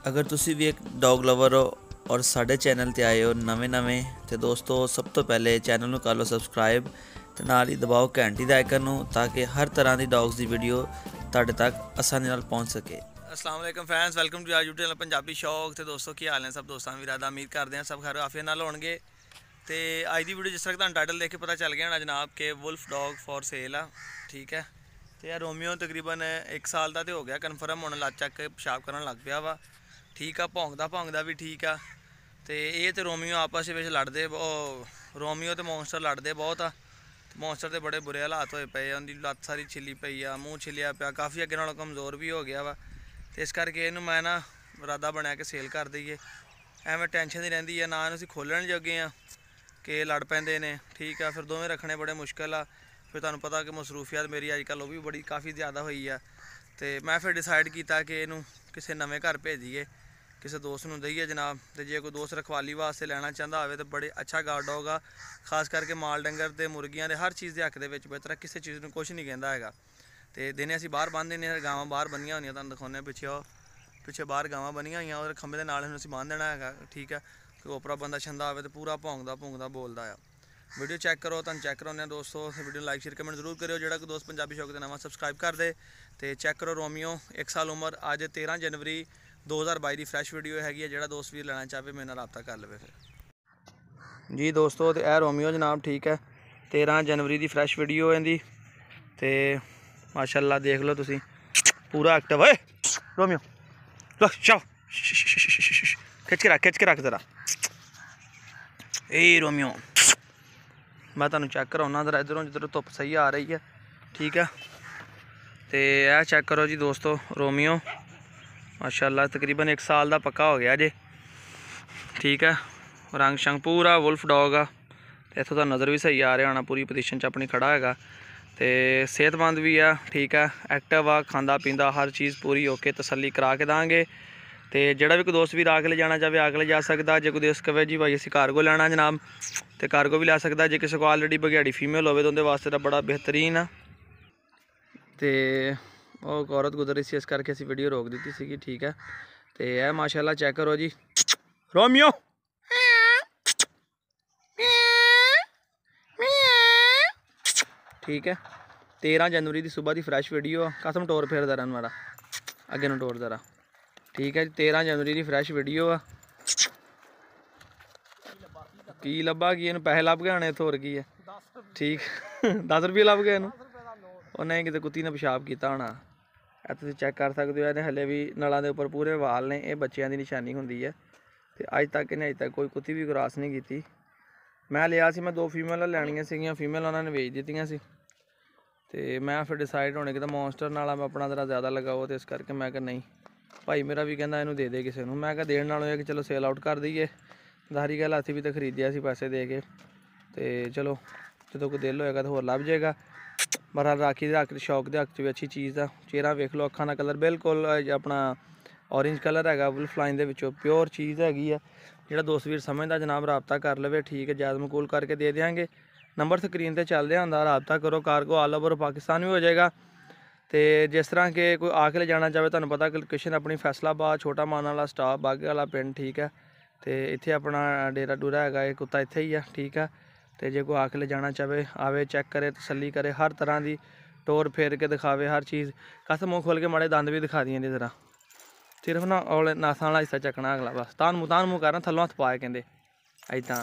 अगर तुसी भी एक डॉग लवर हो और साढ़े चैनल ते आए हो नवें तो दोस्तों सब तो पहले चैनल ਨੂੰ ਕਰ ਲਓ ਸਬਸਕ੍ਰਾਈਬ ਤੇ ਨਾਲ ਹੀ ਦਬਾਓ ਘੰਟੀ ਦੇ ਆਈਕਨ ਨੂੰ ਤਾਂ ਕਿ ਹਰ ਤਰ੍ਹਾਂ ਦੀ ਡੌਗਸ ਦੀ ਵੀਡੀਓ ਤੁਹਾਡੇ ਤੱਕ ਆਸਾਨੀ ਨਾਲ ਪਹੁੰਚ ਸਕੇ। अस्सलाम वालेकुम friends, welcome to our YouTube channel Punjabi Shauk. तो दोस्तों की हाल है सब दोस्तों वीरां दा, उम्मीद करते हैं सब खैर आफियत नाल होणगे। तो अज की वीडियो जिस तरह तुहानू टाइटल देख के पता चल गया ना जनाब कि वुल्फ डॉग फॉर सेल आ, ठीक है। तो यार रोमियो तकरीबन 1 साल का तो हो गया कन्फर्म, हुण लच चक पेशाब करन लग पिया वा, ठीक आ। भौंकदा भी ठीक आ। तो ये तो रोमियो आपस में लड़ते, रोमियो तो मॉन्स्टर लड़ते बहुत आ। मॉन्स्टर के बड़े बुरे हालात होए पे, उनकी लत्त सारी छिली पई आ, मूँह छिलिया पिया, काफ़ी अगे नालों कमज़ोर भी हो गया वा। तो इस करके इनू मैं ना इरादा बनया कि सेल कर दईए, एवें टेंशन नहीं रहिंदी है, ना इनू खोलण जोगे आ कि लड़ पैंदे ने, ठीक है। फिर दोवें रखने बड़े मुश्किल आ। फिर तुहानू पता कि मसरूफियत मेरी अजकल वो भी बड़ी काफ़ी ज़्यादा हुई है। तो मैं फिर डिसाइड किया कि इनू किसी नवें घर भेजीए, किसी दोस्त नू दईए जनाब। तो जे कोई दोस्त रखवाली वास्ते लेना चाहता हो तो बड़े अच्छा गार्ड डॉग आ, खास करके माल डंगर तो मुर्गियां के हर चीज़ के हक के बेहतर, किसी चीज़ को कुछ नहीं कहता है। तो दिने असीं बाहर बन्ह देने, गावां बाहर बनिया होंदियां, तुहानू दिखाने पिछे बाहर गावां बनिया हुई और खंबे के नाल असीं बांध देना है, ठीक है। कोई ओपरा बंदा छंदा आवे तो पूरा भौंकदा बोलदा आ। वीडियो चैक करो, तुहानू चैक कराउने दोस्तों। वीडियो लाइक शेयर कमेंट जरूर करियो, जो कोई दोस्त पंजाबी शौक नवा सबसक्राइब कर दे। तो चैक करो रोमियो 1 साल उम्र, अज 13 जनवरी 2022 की फ्रैश वीडियो हैगी, जो दोस्त भी लेना चाहे मेरे नाल राबता कर लवे। फिर जी दोस्तों, तो यह रोमियो जनाब, ठीक है। 13 जनवरी की फ्रैश वीडियो इहदी। तो माशाअल्लाह देख लो तुसी, पूरा एक्टिव है रोमियो। खिच के रख जरा, ए रोमियो। मैं तुहानू चैक कराउना जरा इधरों जिधरों धुप्प सही आ रही है, ठीक है। तो यह चैक करो जी दोस्तों, रोमियो माशाअल्लाह तकरीबन 1 साल का पक्का हो गया जे, ठीक है। रंग शंग पूरा वुल्फ डॉग आ। इत्थों तो नज़र भी सही आ रहा होना, पूरी पोजीशन च अपनी खड़ा है। तो सेहतमंद भी आ, ठीक है, एक्टिव आ, खांदा पींदा हर चीज़ पूरी ओके, तसल्ली करा के दांगे। तो जोड़ा भी कोई दोस्त भी आके ले जाना चाहे आके ले जा सकता। जो कोई दोस्त कहे जी भाई असीं कार्गो लेना जनाब, तो कार्गो भी लै सकता। जो किसी को ऑलरेडी बघियाड़ी फीमेल हो तो उनके वास्ते तो बड़ा बेहतरीन आ। तो वो एक औरत गुजर रही सी, इस करके असीं वीडियो रोक दी सी, ठीक है। तो यह माशाअल्लाह चैक करो जी रोमियो, ठीक है। 13 जनवरी की सुबह की फ्रैश वीडियो, कसम टोर फेर जरा माड़ा अगे नूं टोर जरा, ठीक है। 13 जनवरी की फ्रैश वीडियो आ। की लब्भा की इन्हूं पैसे लभ गए होने इत्थों, होर की है, ठीक 10 रुपये लभ गए इन्हूं, और नहीं किते कुत्ती ने पेशाब किया होना। तुसीं चैक कर सकते हो, इहदे हले भी नलां दे उपर पूरे वाल ने, यह बच्चों की निशानी हुंदी है। तो अज तक इन्हें अज तक कोई कुत्ती भी क्रॉस नहीं की। मैं लिया सी, मैं 2 फीमेल लैनियां सीगियां, फीमेल उन्होंने वेच दित्तियां सी। तो मैं फिर डिसाइड होने कि मॉन्स्टर नाला मैं अपना जरा ज़्यादा लगाओ, तो इस करके मैं कहा नहीं, भाई मेरा भी कहना इनू दे किसी को। मैं कहा देने नालों है कि चलो सेल आउट कर दईए, दारी गल असीं भी तो खरीदिया सी पैसे दे के। तो चलो जो कोई दिल होएगा तो होर लभ जाएगा। बहरहाल राखी के हक शौक के हक च भी अच्छी चीज़ आ। चेहरा वेख लो, अखां का कलर बिल्कुल अपना ऑरेंज कलर है, वुल्फ लाइन के विचों प्योर चीज़ हैगी है। जो दोस्त वीर समझदा जनाब राबता कर लवे, ठीक है, जायज़ मकूल करके दे देंगे। नंबर स्क्रीन पर चल रहा होंदा, राबता करो, कार्गो ऑल ओवर पाकिस्तान भी हो जाएगा। तो जिस तरह के कोई आके ले जाना चाहे, तुहानू पता लोकेशन अपनी फैसलाबाद, छोटा मान वाला स्टाफ, बागे वाला पिंड, ठीक है। तो इत्थे अपना डेरा डूरा है, कुत्ता इत्थे ही है, ठीक है। तो जो कोई आके ले जाना चाहे आवे, चैक करे, तसल्ली करे, हर तरह की टोर फेर के दिखावे हर चीज़। कस मुँह खोल के माड़े दंद भी दिखा दिए जी जरा, सिर्फ ना और नासा वाला हिस्सा चकना अगला, बस तान मुँह करना, थल्लों हथ पाए कहते इदा,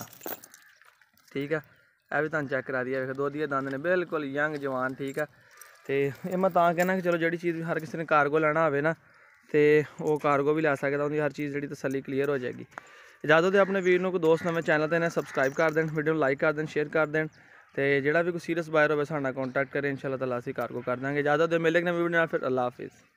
ठीक है। यह भी तुम चैक करा दिया, दो दिए दंद ने बिल्कुल यंग जवान, ठीक है। तो ये मैं कहना कि चलो जी चीज़ हर किसी ने कार्गो लेना हो ना, तो वह कार्गो भी लै सकता, उनकी हर चीज़ जी तसल्ली क्लीयर हो जाएगी। इजाजत अपने वीर को दोस्त नवे चैनल पर इन्हें सबसक्राइब कर दें, वीडियो लाइक कर दें, शेयर कर दें। तो जोड़ा भी कोई सीरियस बायर हो कॉन्टैक्ट करें, इंशाअल्लाह ताला असीं कार्गो कर देंगे। इजाजत मिलेगी नवी वीडियो, फिर अल्लाह हाफिज़।